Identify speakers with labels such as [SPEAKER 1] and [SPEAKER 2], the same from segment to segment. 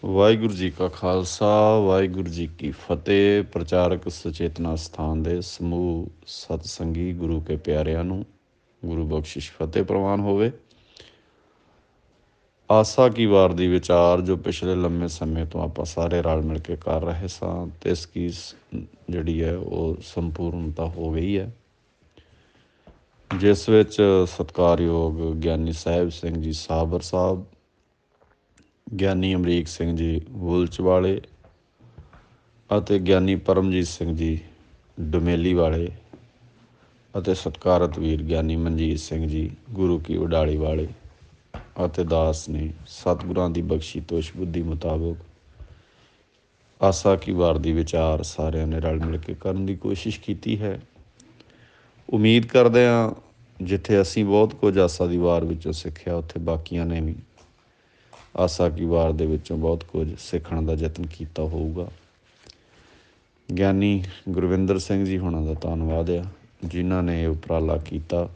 [SPEAKER 1] ਵਾਹਿਗੁਰੂ ਜੀ ਕਾ ਖਾਲਸਾ, ਵਾਹਿਗੁਰੂ ਜੀ ਕੀ ਫਤਿਹ। ਪ੍ਰਚਾਰਕ ਸੁਚੇਤਨਾ ਸਥਾਨ ਦੇ ਸਮੂਹ ਸਤਸੰਗੀ ਗੁਰੂ ਕੇ ਪਿਆਰਿਆਂ ਨੂੰ ਗੁਰੂ ਬਖਸ਼ਿਸ਼ ਫਤਿਹ ਪ੍ਰਵਾਨ ਹੋਵੇ। ਆਸਾ ਕੀ ਵਾਰ ਦੀ ਵਿਚਾਰ ਜੋ ਪਿਛਲੇ ਲੰਮੇ ਸਮੇਂ ਤੋਂ ਆਪਾਂ ਸਾਰੇ ਰਲ ਮਿਲ ਕੇ ਕਰ ਰਹੇ ਸਾਂ ਅਤੇ ਇਸ ਕੀ ਜਿਹੜੀ ਹੈ ਉਹ ਸੰਪੂਰਨਤਾ ਹੋ ਗਈ ਹੈ, ਜਿਸ ਵਿੱਚ ਸਤਿਕਾਰਯੋਗ ਗਿਆਨੀ ਸਾਹਿਬ ਸਿੰਘ ਜੀ ਸਾਬਰ ਸਾਹਿਬ, ਗਿਆਨੀ ਅਮਰੀਕ ਸਿੰਘ ਜੀ ਵੁਲਚ ਵਾਲੇ ਅਤੇ ਗਿਆਨੀ ਪਰਮਜੀਤ ਸਿੰਘ ਜੀ ਡੁਮੇਲੀ ਵਾਲੇ ਅਤੇ ਸਤਿਕਾਰਤ ਵੀਰ ਗਿਆਨੀ ਮਨਜੀਤ ਸਿੰਘ ਜੀ ਗੁਰੂ ਕੀ ਉਡਾਲੀ ਵਾਲੇ ਅਤੇ ਦਾਸ ਨੇ ਸਤਿਗੁਰਾਂ ਦੀ ਬਖਸ਼ੀ ਤੋਸ਼ ਬੁੱਧੀ ਮੁਤਾਬਕ ਆਸਾ ਕੀ ਵਾਰ ਦੀ ਵਿਚਾਰ ਸਾਰਿਆਂ ਨੇ ਰਲ ਮਿਲ ਕੇ ਕਰਨ ਦੀ ਕੋਸ਼ਿਸ਼ ਕੀਤੀ ਹੈ। ਉਮੀਦ ਕਰਦੇ ਹਾਂ ਜਿੱਥੇ ਅਸੀਂ ਬਹੁਤ ਕੁਝ ਆਸਾ ਦੀ ਵਾਰ ਵਿੱਚੋਂ ਸਿੱਖਿਆ, ਉੱਥੇ ਬਾਕੀਆਂ ਨੇ ਵੀ ਆਸਾ ਕੀ ਵਾਰ ਦੇ ਵਿੱਚੋਂ ਬਹੁਤ ਕੁਝ ਸਿੱਖਣ ਦਾ ਯਤਨ ਕੀਤਾ ਹੋਊਗਾ। ਗਿਆਨੀ ਗੁਰਵਿੰਦਰ ਸਿੰਘ ਜੀ ਹੋਣਾ ਦਾ ਧੰਨਵਾਦ ਆ, ਜਿਨ੍ਹਾਂ ਨੇ ਇਹ ਉਪਰਾਲਾ ਕੀਤਾ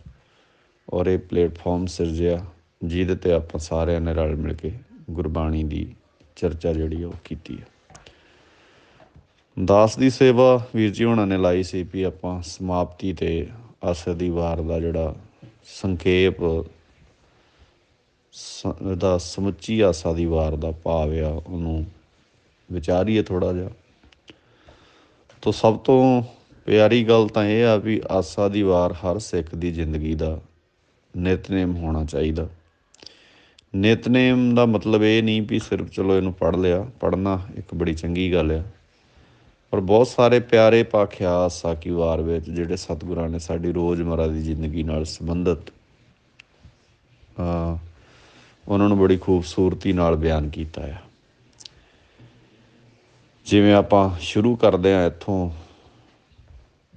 [SPEAKER 1] ਔਰ ਇਹ ਪਲੇਟਫਾਰਮ ਸਿਰਜਿਆ ਜਿਹਦੇ 'ਤੇ ਆਪਾਂ ਸਾਰਿਆਂ ਨੇ ਰਲ ਮਿਲ ਕੇ ਗੁਰਬਾਣੀ ਦੀ ਚਰਚਾ ਜਿਹੜੀ ਉਹ ਕੀਤੀ ਹੈ। ਦਾਸ ਦੀ ਸੇਵਾ ਵੀਰ ਜੀ ਹੋਣਾ ਨੇ ਲਾਈ ਸੀ ਵੀ ਆਪਾਂ ਸਮਾਪਤੀ 'ਤੇ ਆਸਾ ਦੀ ਵਾਰ ਦਾ ਜਿਹੜਾ ਸੰਖੇਪ ਇਹਦਾ ਸਮੁੱਚੀ ਆਸਾ ਦੀ ਵਾਰ ਦਾ ਭਾਵ ਆ ਉਹਨੂੰ ਵਿਚਾਰੀਏ ਥੋੜ੍ਹਾ ਜਿਹਾ। ਤਾਂ ਸਭ ਤੋਂ ਪਿਆਰੀ ਗੱਲ ਤਾਂ ਇਹ ਆ ਵੀ ਆਸਾ ਦੀ ਵਾਰ ਹਰ ਸਿੱਖ ਦੀ ਜ਼ਿੰਦਗੀ ਦਾ ਨਿਤਨੇਮ ਹੋਣਾ ਚਾਹੀਦਾ। ਨਿਤਨੇਮ ਦਾ ਮਤਲਬ ਇਹ ਨਹੀਂ ਵੀ ਸਿਰਫ ਚਲੋ ਇਹਨੂੰ ਪੜ੍ਹ ਲਿਆ, ਪੜ੍ਹਨਾ ਇੱਕ ਬੜੀ ਚੰਗੀ ਗੱਲ ਆ, ਪਰ ਬਹੁਤ ਸਾਰੇ ਪਿਆਰੇ ਭਾਖਿਆ ਆਸਾ ਕੀ ਵਾਰ ਵਿੱਚ ਜਿਹੜੇ ਸਤਿਗੁਰਾਂ ਨੇ ਸਾਡੀ ਰੋਜ਼ਮਰਾ ਦੀ ਜ਼ਿੰਦਗੀ ਨਾਲ ਸੰਬੰਧਿਤ ਉਹਨਾਂ ਨੂੰ ਬੜੀ ਖੂਬਸੂਰਤੀ ਨਾਲ ਬਿਆਨ ਕੀਤਾ ਆ। ਜਿਵੇਂ ਆਪਾਂ ਸ਼ੁਰੂ ਕਰਦੇ ਹਾਂ ਇੱਥੋਂ,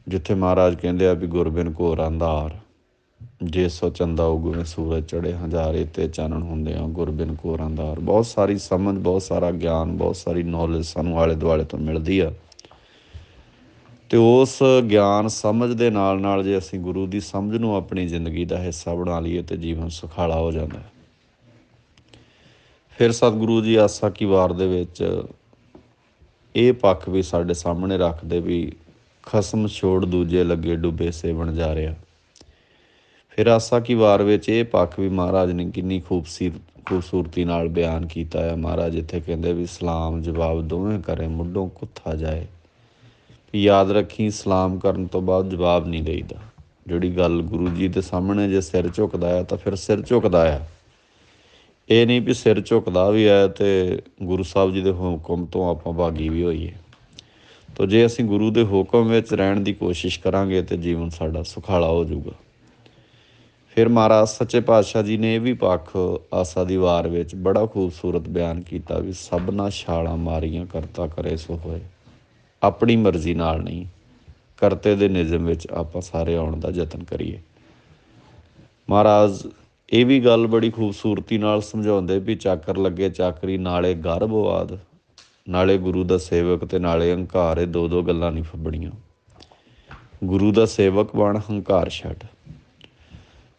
[SPEAKER 1] ਜਿੱਥੇ ਮਹਾਰਾਜ ਕਹਿੰਦੇ ਆ ਵੀ ਗੁਰਬਿਨ ਘੋਰ ਅੰਧਾਰ, ਜੇ ਸੋ ਚੰਦਾ ਉਗਵੇਂ ਸੂਰਜ ਚੜ੍ਹੇ ਹਜ਼ਾਰੇ ਤੇ ਚਾਨਣ ਹੁੰਦੇ ਆ ਗੁਰਬਿਨ ਘੋਰ ਅੰਧਾਰ। ਬਹੁਤ ਸਾਰੀ ਸਮਝ, ਬਹੁਤ ਸਾਰਾ ਗਿਆਨ, ਬਹੁਤ ਸਾਰੀ ਨੌਲੇਜ ਸਾਨੂੰ ਆਲੇ ਦੁਆਲੇ ਤੋਂ ਮਿਲਦੀ ਆ, ਅਤੇ ਉਸ ਗਿਆਨ ਸਮਝ ਦੇ ਨਾਲ ਨਾਲ ਜੇ ਅਸੀਂ ਗੁਰੂ ਦੀ ਸਮਝ ਨੂੰ ਆਪਣੀ ਜ਼ਿੰਦਗੀ ਦਾ ਹਿੱਸਾ ਬਣਾ ਲਈਏ ਤਾਂ ਜੀਵਨ ਸੁਖਾਲਾ ਹੋ ਜਾਂਦਾ। ਫਿਰ ਸਤਿਗੁਰੂ ਜੀ ਆਸਾ ਕੀ ਵਾਰ ਦੇ ਵਿੱਚ ਇਹ ਪੱਖ ਵੀ ਸਾਡੇ ਸਾਹਮਣੇ ਰੱਖਦੇ ਵੀ ਖਸਮ ਛੋੜ ਦੂਜੇ ਲੱਗੇ ਡੁੱਬੇ ਸੇਵਣ ਜਾ ਰਿਹਾ। ਫਿਰ ਆਸਾ ਕੀ ਵਾਰ ਵਿੱਚ ਇਹ ਪੱਖ ਵੀ ਮਹਾਰਾਜ ਨੇ ਕਿੰਨੀ ਖੂਬਸੂਰਤੀ ਨਾਲ ਬਿਆਨ ਕੀਤਾ ਆ। ਮਹਾਰਾਜ ਇੱਥੇ ਕਹਿੰਦੇ ਵੀ ਸਲਾਮ ਜਵਾਬ ਦੋਵੇਂ ਕਰੇ ਮੁੱਢੋਂ ਕੁੱਥਾ ਜਾਏ। ਯਾਦ ਰੱਖੀ, ਸਲਾਮ ਕਰਨ ਤੋਂ ਬਾਅਦ ਜਵਾਬ ਨਹੀਂ ਦੇਈਦਾ। ਜਿਹੜੀ ਗੱਲ ਗੁਰੂ ਜੀ ਦੇ ਸਾਹਮਣੇ ਜੇ ਸਿਰ ਝੁਕਦਾ ਆ ਤਾਂ ਫਿਰ ਸਿਰ ਝੁਕਦਾ ਆ। ਇਹ ਨਹੀਂ ਵੀ ਸਿਰ ਝੁਕਦਾ ਵੀ ਹੈ ਅਤੇ ਗੁਰੂ ਸਾਹਿਬ ਜੀ ਦੇ ਹੁਕਮ ਤੋਂ ਆਪਾਂ ਭਾਗੀ ਵੀ ਹੋਈਏ। ਤਾਂ ਜੇ ਅਸੀਂ ਗੁਰੂ ਦੇ ਹੁਕਮ ਵਿੱਚ ਰਹਿਣ ਦੀ ਕੋਸ਼ਿਸ਼ ਕਰਾਂਗੇ ਤਾਂ ਜੀਵਨ ਸਾਡਾ ਸੁਖਾਲਾ ਹੋ ਜਾਊਗਾ। ਫਿਰ ਮਹਾਰਾਜ ਸੱਚੇ ਪਾਤਸ਼ਾਹ ਜੀ ਨੇ ਇਹ ਵੀ ਪੱਖ ਆਸਾ ਦੀ ਵਾਰ ਵਿੱਚ ਬੜਾ ਖੂਬਸੂਰਤ ਬਿਆਨ ਕੀਤਾ ਵੀ ਸਭਨਾ ਛਾਲਾਂ ਮਾਰੀਆਂ ਕਰਤਾ ਕਰੇ ਸੋ ਹੋਏ। ਆਪਣੀ ਮਰਜ਼ੀ ਨਾਲ ਨਹੀਂ, ਕਰਤੇ ਦੇ ਨਿਯਮ ਵਿੱਚ ਆਪਾਂ ਸਾਰੇ ਆਉਣ ਦਾ ਯਤਨ ਕਰੀਏ। ਮਹਾਰਾਜ ਇਹ ਵੀ ਗੱਲ ਬੜੀ ਖੂਬਸੂਰਤੀ ਨਾਲ ਸਮਝਾਉਂਦੇ ਵੀ ਚਾਕਰ ਲੱਗੇ ਚਾਕਰੀ, ਨਾਲੇ ਗਰਭਵਾਦ, ਨਾਲੇ ਗੁਰੂ ਦਾ ਸੇਵਕ ਅਤੇ ਨਾਲੇ ਹੰਕਾਰ। ਇਹ ਦੋ ਗੱਲਾਂ ਨਹੀਂ ਫੱਬਣੀਆਂ। ਗੁਰੂ ਦਾ ਸੇਵਕ ਬਣ, ਹੰਕਾਰ ਛੱਡ।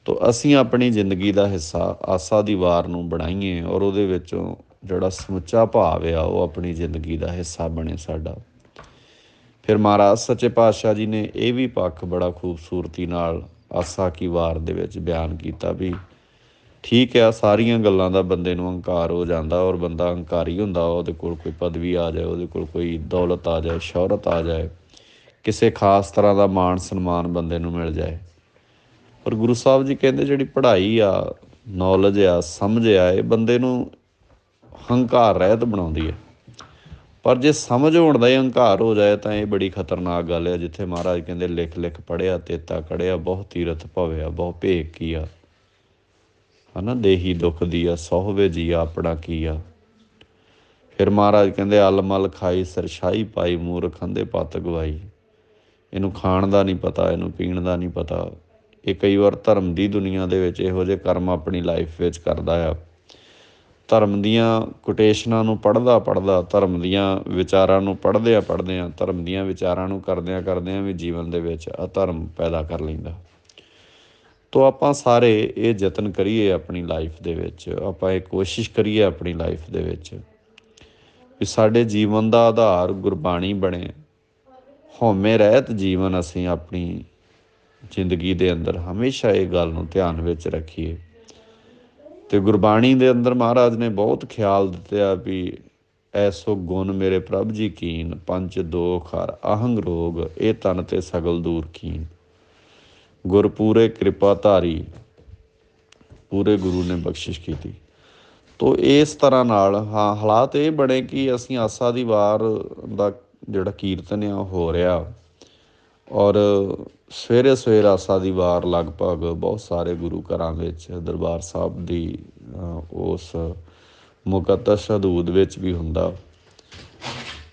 [SPEAKER 1] ਤਾਂ ਅਸੀਂ ਆਪਣੀ ਜ਼ਿੰਦਗੀ ਦਾ ਹਿੱਸਾ ਆਸਾ ਦੀ ਵਾਰ ਨੂੰ ਬਣਾਈਏ ਔਰ ਉਹਦੇ ਵਿੱਚੋਂ ਜਿਹੜਾ ਸਮੁੱਚਾ ਭਾਵ ਆ ਉਹ ਆਪਣੀ ਜ਼ਿੰਦਗੀ ਦਾ ਹਿੱਸਾ ਬਣੇ ਸਾਡਾ। ਫਿਰ ਮਹਾਰਾਜ ਸੱਚੇ ਪਾਤਸ਼ਾਹ ਜੀ ਨੇ ਇਹ ਵੀ ਪੱਖ ਬੜਾ ਖੂਬਸੂਰਤੀ ਨਾਲ ਆਸਾ ਕੀ ਵਾਰ ਦੇ ਵਿੱਚ ਬਿਆਨ ਕੀਤਾ ਵੀ ਠੀਕ ਆ, ਸਾਰੀਆਂ ਗੱਲਾਂ ਦਾ ਬੰਦੇ ਨੂੰ ਹੰਕਾਰ ਹੋ ਜਾਂਦਾ ਔਰ ਬੰਦਾ ਹੰਕਾਰੀ ਹੁੰਦਾ। ਉਹਦੇ ਕੋਲ ਕੋਈ ਪਦਵੀ ਆ ਜਾਏ, ਉਹਦੇ ਕੋਲ ਕੋਈ ਦੌਲਤ ਆ ਜਾਏ, ਸ਼ੋਹਰਤ ਆ ਜਾਏ, ਕਿਸੇ ਖਾਸ ਤਰ੍ਹਾਂ ਦਾ ਮਾਣ ਸਨਮਾਨ ਬੰਦੇ ਨੂੰ ਮਿਲ ਜਾਏ। ਪਰ ਗੁਰੂ ਸਾਹਿਬ ਜੀ ਕਹਿੰਦੇ ਜਿਹੜੀ ਪੜ੍ਹਾਈ ਆ, ਨੌਲੇਜ ਆ, ਸਮਝ ਆ, ਇਹ ਬੰਦੇ ਨੂੰ ਹੰਕਾਰ ਰਹਿਤ ਬਣਾਉਂਦੀ ਹੈ। ਪਰ ਜੇ ਸਮਝ ਹੋਣ ਦਾ ਹੀ ਹੰਕਾਰ ਹੋ ਜਾਏ ਤਾਂ ਇਹ ਬੜੀ ਖਤਰਨਾਕ ਗੱਲ ਹੈ। ਜਿੱਥੇ ਮਹਾਰਾਜ ਕਹਿੰਦੇ ਲਿਖ ਲਿਖ ਪੜ੍ਹਿਆ ਤੇਤਾ ਕੜਿਆ, ਬਹੁ ਤੀਰਥ ਭਵਿਆ ਬਹੁ ਭੇਖ ਕੀ ਆ, ਹੈ ਨਾ, ਦੇਹੀ ਦੁੱਖ ਦੀ ਆ ਸਹੁਵੇ ਜੀ ਆਪਣਾ ਕੀ ਆ। ਫਿਰ ਮਹਾਰਾਜ ਕਹਿੰਦੇ ਅਲ ਮਲ ਖਾਈ ਸਰਸ਼ਾਹੀ ਪਾਈ, ਮੂਰਖ ਅੰਧੇ ਪੱਤ ਗਵਾਈ। ਇਹਨੂੰ ਖਾਣ ਦਾ ਨਹੀਂ ਪਤਾ, ਇਹਨੂੰ ਪੀਣ ਦਾ ਨਹੀਂ ਪਤਾ। ਇਹ ਕਈ ਵਾਰ ਧਰਮ ਦੀ ਦੁਨੀਆ ਦੇ ਵਿੱਚ ਇਹੋ ਜਿਹੇ ਕਰਮ ਆਪਣੀ ਲਾਈਫ ਵਿੱਚ ਕਰਦਾ ਆ। ਧਰਮ ਦੀਆਂ ਕੋਟੇਸ਼ਨਾਂ ਨੂੰ ਪੜ੍ਹਦਾ ਧਰਮ ਦੀਆਂ ਵਿਚਾਰਾਂ ਨੂੰ ਪੜ੍ਹਦਿਆਂ ਧਰਮ ਦੀਆਂ ਵਿਚਾਰਾਂ ਨੂੰ ਕਰਦਿਆਂ ਵੀ ਜੀਵਨ ਦੇ ਵਿੱਚ ਅਧਰਮ ਪੈਦਾ ਕਰ ਲੈਂਦਾ। ਤੋ ਆਪਾਂ ਸਾਰੇ ਇਹ ਯਤਨ ਕਰੀਏ ਆਪਣੀ ਲਾਈਫ ਦੇ ਵਿੱਚ, ਆਪਾਂ ਇਹ ਕੋਸ਼ਿਸ਼ ਕਰੀਏ ਆਪਣੀ ਲਾਈਫ ਦੇ ਵਿੱਚ ਵੀ ਸਾਡੇ ਜੀਵਨ ਦਾ ਆਧਾਰ ਗੁਰਬਾਣੀ ਬਣੇ। ਹਉਮੈ ਰਹਿਤ ਜੀਵਨ ਅਸੀਂ ਆਪਣੀ ਜ਼ਿੰਦਗੀ ਦੇ ਅੰਦਰ ਹਮੇਸ਼ਾ ਇਹ ਗੱਲ ਨੂੰ ਧਿਆਨ ਵਿੱਚ ਰੱਖੀਏ। ਅਤੇ ਗੁਰਬਾਣੀ ਦੇ ਅੰਦਰ ਮਹਾਰਾਜ ਨੇ ਬਹੁਤ ਖਿਆਲ ਦਿੱਤੇ ਆ ਵੀ ਐਸੋ ਗੁਣ ਮੇਰੇ ਪ੍ਰਭ ਜੀ ਕੀਨ, ਪੰਚ ਦੋਖ ਹਰ ਅਹੰਗ ਰੋਗ, ਇਹ ਤਨ ਤੇ ਸਗਲ ਦੂਰ ਕੀਨ। ਗੁਰ ਪੂਰੇ ਕਿਰਪਾ ਧਾਰੀ, ਪੂਰੇ ਗੁਰੂ ਨੇ ਬਖਸ਼ਿਸ਼ ਕੀਤੀ। ਤੋ ਇਸ ਤਰ੍ਹਾਂ ਨਾਲ ਹਾਲਾਤ ਇਹ ਬਣੇ ਕਿ ਅਸੀਂ ਆਸਾ ਦੀ ਵਾਰ ਦਾ ਜਿਹੜਾ ਕੀਰਤਨ ਆ ਉਹ ਹੋ ਰਿਹਾ, ਔਰ ਸਵੇਰੇ ਸਵੇਰ ਆਸਾ ਦੀ ਵਾਰ ਲਗਭਗ ਬਹੁਤ ਸਾਰੇ ਗੁਰੂ ਘਰਾਂ ਵਿੱਚ ਦਰਬਾਰ ਸਾਹਿਬ ਦੀ ਉਸ ਮੁਕੱਦਸ ਹਦੂਦ ਵਿੱਚ ਵੀ ਹੁੰਦਾ,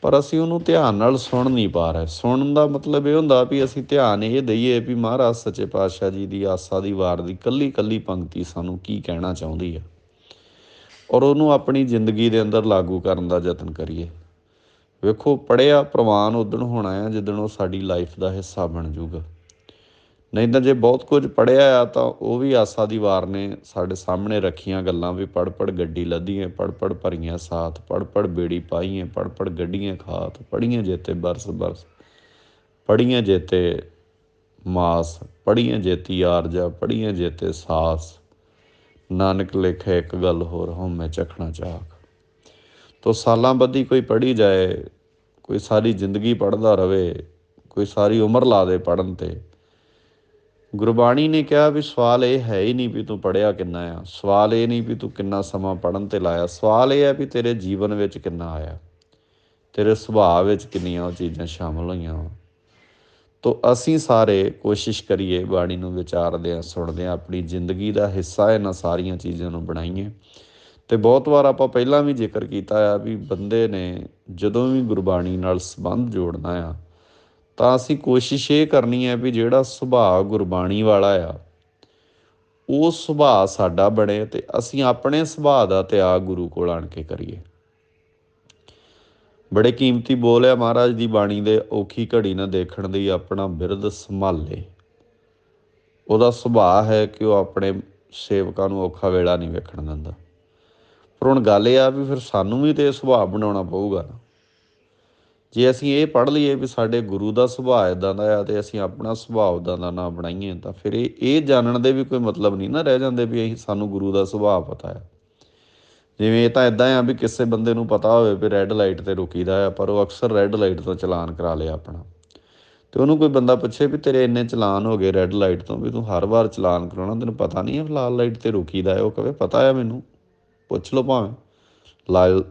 [SPEAKER 1] ਪਰ ਅਸੀਂ ਉਹਨੂੰ ਧਿਆਨ ਨਾਲ ਸੁਣ ਨਹੀਂ ਪਾ ਰਹੇ। ਸੁਣਨ ਦਾ ਮਤਲਬ ਇਹ ਹੁੰਦਾ ਵੀ ਅਸੀਂ ਧਿਆਨ ਇਹ ਦਈਏ ਵੀ ਮਹਾਰਾਜ ਸੱਚੇ ਪਾਤਸ਼ਾਹ ਜੀ ਦੀ ਆਸਾ ਦੀ ਵਾਰ ਦੀ ਇਕੱਲੀ ਇਕੱਲੀ ਪੰਕਤੀ ਸਾਨੂੰ ਕੀ ਕਹਿਣਾ ਚਾਹੁੰਦੀ ਹੈ, ਔਰ ਉਹਨੂੰ ਆਪਣੀ ਜ਼ਿੰਦਗੀ ਦੇ ਅੰਦਰ ਲਾਗੂ ਕਰਨ ਦਾ ਯਤਨ ਕਰੀਏ। ਵੇਖੋ, ਪੜ੍ਹਿਆ ਪ੍ਰਵਾਨ ਉਦਣ ਹੋਣਾ ਆ ਜਿੱਦਣ ਉਹ ਸਾਡੀ ਲਾਈਫ ਦਾ ਹਿੱਸਾ ਬਣ ਜੂਗਾ। ਨਹੀਂ ਤਾਂ ਜੇ ਬਹੁਤ ਕੁਝ ਪੜ੍ਹਿਆ ਆ ਤਾਂ ਉਹ ਵੀ ਆਸਾ ਦੀ ਵਾਰ ਨੇ ਸਾਡੇ ਸਾਹਮਣੇ ਰੱਖੀਆਂ ਗੱਲਾਂ ਵੀ ਪੜ੍ਹ ਪੜ੍ਹ ਗੱਡੀ ਲੱਧੀਏ, ਪੜ੍ਹ ਪੜ੍ਹ ਭਰੀਆਂ ਸਾਥ, ਪੜ੍ਹ ਪੜ੍ਹ ਬੇੜੀ ਪਾਈਏ, ਪੜ੍ਹ ਪੜ੍ਹ ਗੱਡੀਆਂ ਖਾਤ, ਪੜ੍ਹੀਆਂ ਜੇਤੇ ਬਰਸ ਬਰਸ, ਪੜ੍ਹੀਆਂ ਜੇਤੇ ਮਾਸ, ਪੜ੍ਹੀਆਂ ਜੇਤੀ ਆਰਜਾ, ਪੜ੍ਹੀਆਂ ਜੇਤੇ ਸਾਸ, ਨਾਨਕ ਲੇਖੇ ਇੱਕ ਗੱਲ ਹੋਰ ਹਉਮੈ ਚਖਣਾ ਚਾਖ। ਤੋ ਸਾਲਾਂ ਬੱਧੀ ਕੋਈ ਪੜ੍ਹੀ ਜਾਏ, ਕੋਈ ਸਾਰੀ ਜ਼ਿੰਦਗੀ ਪੜ੍ਹਦਾ ਰਵੇ, ਕੋਈ ਸਾਰੀ ਉਮਰ ਲਾ ਦੇ ਪੜ੍ਹਨ 'ਤੇ। ਗੁਰਬਾਣੀ ਨੇ ਕਿਹਾ ਵੀ ਸਵਾਲ ਇਹ ਹੈ ਹੀ ਨਹੀਂ ਵੀ ਤੂੰ ਪੜ੍ਹਿਆ ਕਿੰਨਾ ਆ, ਸਵਾਲ ਇਹ ਨਹੀਂ ਵੀ ਤੂੰ ਕਿੰਨਾ ਸਮਾਂ ਪੜ੍ਹਨ 'ਤੇ ਲਾਇਆ, ਸਵਾਲ ਇਹ ਹੈ ਵੀ ਤੇਰੇ ਜੀਵਨ ਵਿੱਚ ਕਿੰਨਾ ਆਇਆ, ਤੇਰੇ ਸੁਭਾਅ ਵਿੱਚ ਕਿੰਨੀਆਂ ਉਹ ਚੀਜ਼ਾਂ ਸ਼ਾਮਲ ਹੋਈਆਂ ਵਾ। ਤੋ ਅਸੀਂ ਸਾਰੇ ਕੋਸ਼ਿਸ਼ ਕਰੀਏ ਬਾਣੀ ਨੂੰ ਵਿਚਾਰਦੇ ਹਾਂ, ਸੁਣਦੇ ਹਾਂ, ਆਪਣੀ ਜ਼ਿੰਦਗੀ ਦਾ ਹਿੱਸਾ ਇਹਨਾਂ ਸਾਰੀਆਂ ਚੀਜ਼ਾਂ ਨੂੰ ਬਣਾਈਏ। ਅਤੇ ਬਹੁਤ ਵਾਰ ਆਪਾਂ ਪਹਿਲਾਂ ਵੀ ਜ਼ਿਕਰ ਕੀਤਾ ਆ ਵੀ ਬੰਦੇ ਨੇ ਜਦੋਂ ਵੀ ਗੁਰਬਾਣੀ ਨਾਲ ਸੰਬੰਧ ਜੋੜਨਾ ਆ ਤਾਂ ਅਸੀਂ ਕੋਸ਼ਿਸ਼ ਇਹ ਕਰਨੀ ਹੈ ਵੀ ਜਿਹੜਾ ਸੁਭਾਅ ਗੁਰਬਾਣੀ ਵਾਲਾ ਆ ਉਹ ਸੁਭਾਅ ਸਾਡਾ ਬਣੇ ਅਤੇ ਅਸੀਂ ਆਪਣੇ ਸੁਭਾਅ ਦਾ ਤਿਆਗ ਗੁਰੂ ਕੋਲ ਆਣ ਕੇ ਕਰੀਏ। ਬੜੇ ਕੀਮਤੀ ਬੋਲ ਆ ਮਹਾਰਾਜ ਦੀ ਬਾਣੀ ਦੇ, ਔਖੀ ਘੜੀ ਨਾ ਦੇਖਣ ਦੀ ਆਪਣਾ ਬਿਰਦ ਸੰਭਾਲੇ। ਉਹਦਾ ਸੁਭਾਅ ਹੈ ਕਿ ਉਹ ਆਪਣੇ ਸੇਵਕਾਂ ਨੂੰ ਔਖਾ ਵੇਲਾ ਨਹੀਂ ਵੇਖਣ ਦਿੰਦਾ। ਪਰ ਹੁਣ ਗੱਲ ਇਹ ਆ ਵੀ ਫਿਰ ਸਾਨੂੰ ਵੀ ਤਾਂ ਇਹ ਸੁਭਾਅ ਬਣਾਉਣਾ ਪਊਗਾ। ਜੇ ਅਸੀਂ ਇਹ ਪੜ੍ਹ ਲਈਏ ਵੀ ਸਾਡੇ ਗੁਰੂ ਦਾ ਸੁਭਾਅ ਇੱਦਾਂ ਦਾ ਆ ਅਤੇ ਅਸੀਂ ਆਪਣਾ ਸੁਭਾਅ ਉੱਦਾਂ ਦਾ ਨਾ ਬਣਾਈਏ ਤਾਂ ਫਿਰ ਇਹ ਜਾਣਨ ਦੇ ਵੀ ਕੋਈ ਮਤਲਬ ਨਹੀਂ ਨਾ ਰਹਿ ਜਾਂਦੇ ਵੀ ਸਾਨੂੰ ਗੁਰੂ ਦਾ ਸੁਭਾਅ ਪਤਾ ਆ। ਜਿਵੇਂ ਇਹ ਤਾਂ ਇੱਦਾਂ ਆ ਵੀ ਕਿਸੇ ਬੰਦੇ ਨੂੰ ਪਤਾ ਹੋਵੇ ਵੀ ਰੈੱਡ ਲਾਈਟ 'ਤੇ ਰੁਕੀਦਾ ਆ, ਪਰ ਉਹ ਅਕਸਰ ਰੈੱਡ ਲਾਈਟ ਤੋਂ ਚਲਾਨ ਕਰਾ ਲਿਆ ਆਪਣਾ, ਅਤੇ ਉਹਨੂੰ ਕੋਈ ਬੰਦਾ ਪੁੱਛੇ ਵੀ ਤੇਰੇ ਇੰਨੇ ਚਲਾਨ ਹੋ ਗਏ ਰੈੱਡ ਲਾਈਟ ਤੋਂ ਵੀ ਤੂੰ ਹਰ ਵਾਰ ਚਲਾਨ ਕਰਾਉਣਾ, ਤੈਨੂੰ ਪਤਾ ਨਹੀਂ ਹੈ ਲਾਲ ਲਾਈਟ 'ਤੇ ਰੁਕੀਦਾ ਹੈ? ਉਹ ਕਹੇ ਪਤਾ ਆ ਮੈਨੂੰ, ਪੁੱਛ ਲਓ ਭਾਵੇਂ,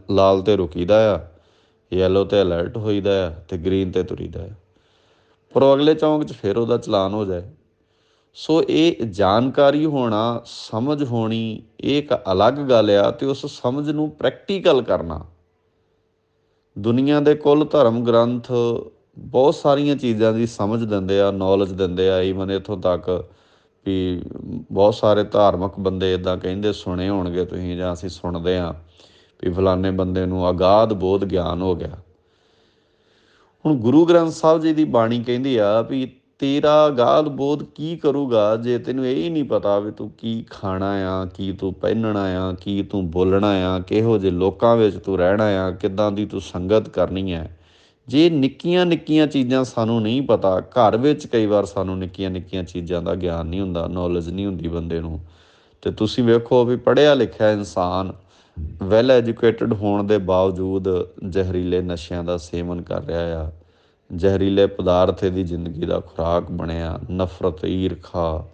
[SPEAKER 1] ਲਾਲ 'ਤੇ ਰੁਕੀਦਾ ਆ, ਯੈਲੋ 'ਤੇ ਅਲਰਟ ਹੋਈਦਾ ਆ ਅਤੇ ਗਰੀਨ 'ਤੇ ਤੁਰੀਦਾ ਆ, ਪਰ ਉਹ ਅਗਲੇ ਚੌਂਕ 'ਚ ਫਿਰ ਉਹਦਾ ਚਲਾਨ ਹੋ ਜਾਏ। ਸੋ ਇਹ ਜਾਣਕਾਰੀ ਹੋਣਾ, ਸਮਝ ਹੋਣੀ, ਇਹ ਇੱਕ ਅਲੱਗ ਗੱਲ ਆ, ਅਤੇ ਉਸ ਸਮਝ ਨੂੰ ਪ੍ਰੈਕਟੀਕਲ ਕਰਨਾ। ਦੁਨੀਆ ਦੇ ਕੁੱਲ ਧਰਮ ਗ੍ਰੰਥ ਬਹੁਤ ਸਾਰੀਆਂ ਚੀਜ਼ਾਂ ਦੀ ਸਮਝ ਦਿੰਦੇ ਆ, ਨੌਲੇਜ ਦਿੰਦੇ ਆ। ਈਵਨ ਇੱਥੋਂ ਤੱਕ ਵੀ ਬਹੁਤ ਸਾਰੇ ਧਾਰਮਿਕ ਬੰਦੇ ਇੱਦਾਂ ਕਹਿੰਦੇ, ਸੁਣੇ ਹੋਣਗੇ ਤੁਸੀਂ ਜਾਂ ਅਸੀਂ ਸੁਣਦੇ ਹਾਂ ਵੀ ਫਲਾਣੇ ਬੰਦੇ ਨੂੰ ਅਗਾਧ ਬੋਧ ਗਿਆਨ ਹੋ ਗਿਆ। ਹੁਣ ਗੁਰੂ ਗ੍ਰੰਥ ਸਾਹਿਬ ਜੀ ਦੀ ਬਾਣੀ ਕਹਿੰਦੀ ਆ ਵੀ ਤੇਰਾ ਅਗਾਧ ਬੋਧ ਕੀ ਕਰੂਗਾ ਜੇ ਤੈਨੂੰ ਇਹ ਹੀ ਨਹੀਂ ਪਤਾ ਵੀ ਤੂੰ ਕੀ ਖਾਣਾ ਆ, ਕੀ ਤੂੰ ਪਹਿਨਣਾ ਆ, ਕੀ ਤੂੰ ਬੋਲਣਾ ਆ, ਕਿਹੋ ਜਿਹੇ ਲੋਕਾਂ ਵਿੱਚ ਤੂੰ ਰਹਿਣਾ ਆ, ਕਿੱਦਾਂ ਦੀ ਤੂੰ ਸੰਗਤ ਕਰਨੀ ਹੈ। ਜੇ ਨਿੱਕੀਆਂ ਨਿੱਕੀਆਂ ਚੀਜ਼ਾਂ ਸਾਨੂੰ ਨਹੀਂ ਪਤਾ, ਘਰ ਵਿੱਚ ਕਈ ਵਾਰ ਸਾਨੂੰ ਨਿੱਕੀਆਂ ਨਿੱਕੀਆਂ ਚੀਜ਼ਾਂ ਦਾ ਗਿਆਨ ਨਹੀਂ ਹੁੰਦਾ, ਨੌਲੇਜ ਨਹੀਂ ਹੁੰਦੀ ਬੰਦੇ ਨੂੰ, ਅਤੇ ਤੁਸੀਂ ਵੇਖੋ ਵੀ ਪੜ੍ਹਿਆ ਲਿਖਿਆ ਇਨਸਾਨ ਵੈਲ ਐਜੂਕੇਟਡ ਹੋਣ ਦੇ ਬਾਵਜੂਦ ਜ਼ਹਿਰੀਲੇ ਨਸ਼ਿਆਂ ਦਾ ਸੇਵਨ ਕਰ ਰਿਹਾ ਆ, ਜ਼ਹਿਰੀਲੇ ਪਦਾਰਥ ਦੀ ਜ਼ਿੰਦਗੀ ਦਾ ਖੁਰਾਕ ਬਣਿਆ, ਨਫ਼ਰਤ, ਈਰਖਾ,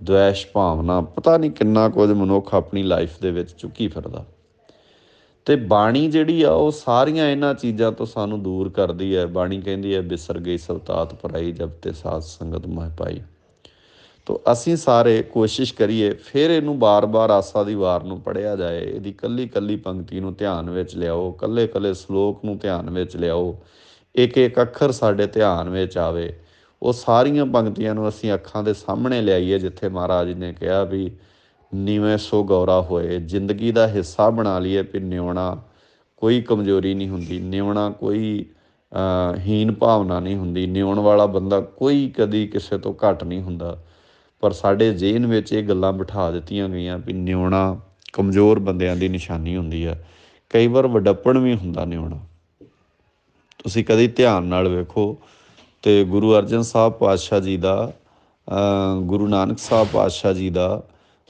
[SPEAKER 1] ਦਵੈਸ਼ ਭਾਵਨਾ, ਪਤਾ ਨਹੀਂ ਕਿੰਨਾ ਕੁਝ ਮਨੁੱਖ ਆਪਣੀ ਲਾਈਫ ਦੇ ਵਿੱਚ ਚੁੱਕੀ ਫਿਰਦਾ। ਅਤੇ ਬਾਣੀ ਜਿਹੜੀ ਆ ਉਹ ਸਾਰੀਆਂ ਇਹਨਾਂ ਚੀਜ਼ਾਂ ਤੋਂ ਸਾਨੂੰ ਦੂਰ ਕਰਦੀ ਹੈ। ਬਾਣੀ ਕਹਿੰਦੀ ਹੈ ਬਿਸਰ ਗਈ ਸਭ ਤਾਤ ਪਰਾਈ, ਜਬ ਤੇ ਸਾਧ ਸੰਗਤ ਮਹਿ ਪਾਈ। ਤੋ ਅਸੀਂ ਸਾਰੇ ਕੋਸ਼ਿਸ਼ ਕਰੀਏ, ਫਿਰ ਇਹਨੂੰ ਬਾਰ-ਬਾਰ ਆਸਾ ਦੀ ਵਾਰ ਨੂੰ ਪੜ੍ਹਿਆ ਜਾਏ, ਇਹਦੀ ਇਕੱਲੀ ਇਕੱਲੀ ਪੰਕਤੀ ਨੂੰ ਧਿਆਨ ਵਿੱਚ ਲਿਆਓ, ਇਕੱਲੇ ਇਕੱਲੇ ਸਲੋਕ ਨੂੰ ਧਿਆਨ ਵਿੱਚ ਲਿਆਓ, ਇੱਕ ਇੱਕ ਅੱਖਰ ਸਾਡੇ ਧਿਆਨ ਵਿੱਚ ਆਵੇ। ਉਹ ਸਾਰੀਆਂ ਪੰਕਤੀਆਂ ਨੂੰ ਅਸੀਂ ਅੱਖਾਂ ਦੇ ਸਾਹਮਣੇ ਲਿਆਈਏ ਜਿੱਥੇ ਮਹਾਰਾਜ ਨੇ ਕਿਹਾ ਵੀ ਨੀਵੇਂ ਸੋ ਗੌਰਾ ਹੋਏ। ਜ਼ਿੰਦਗੀ ਦਾ ਹਿੱਸਾ ਬਣਾ ਲਈਏ ਵੀ ਨਿਉਣਾ ਕੋਈ ਕਮਜ਼ੋਰੀ ਨਹੀਂ ਹੁੰਦੀ, ਨਿਉਣਾ ਕੋਈ ਹੀਨ ਭਾਵਨਾ ਨਹੀਂ ਹੁੰਦੀ, ਨਿਉਣ ਵਾਲਾ ਬੰਦਾ ਕੋਈ ਕਦੀ ਕਿਸੇ ਤੋਂ ਘੱਟ ਨਹੀਂ ਹੁੰਦਾ। ਪਰ ਸਾਡੇ ਜੇਨ ਵਿੱਚ ਇਹ ਗੱਲਾਂ ਬਿਠਾ ਦਿੱਤੀਆਂ ਗਈਆਂ ਵੀ ਨਿਉਣਾ ਕਮਜ਼ੋਰ ਬੰਦਿਆਂ ਦੀ ਨਿਸ਼ਾਨੀ ਹੁੰਦੀ ਆ। ਕਈ ਵਾਰ ਵਡੱਪਣ ਵੀ ਹੁੰਦਾ ਨਿਉਣਾ। ਤੁਸੀਂ ਕਦੀ ਧਿਆਨ ਨਾਲ ਵੇਖੋ ਤੇ ਗੁਰੂ ਅਰਜਨ ਸਾਹਿਬ ਪਾਤਸ਼ਾਹ ਜੀ ਦਾ, ਗੁਰੂ ਨਾਨਕ ਸਾਹਿਬ ਪਾਤਸ਼ਾਹ ਜੀ ਦਾ,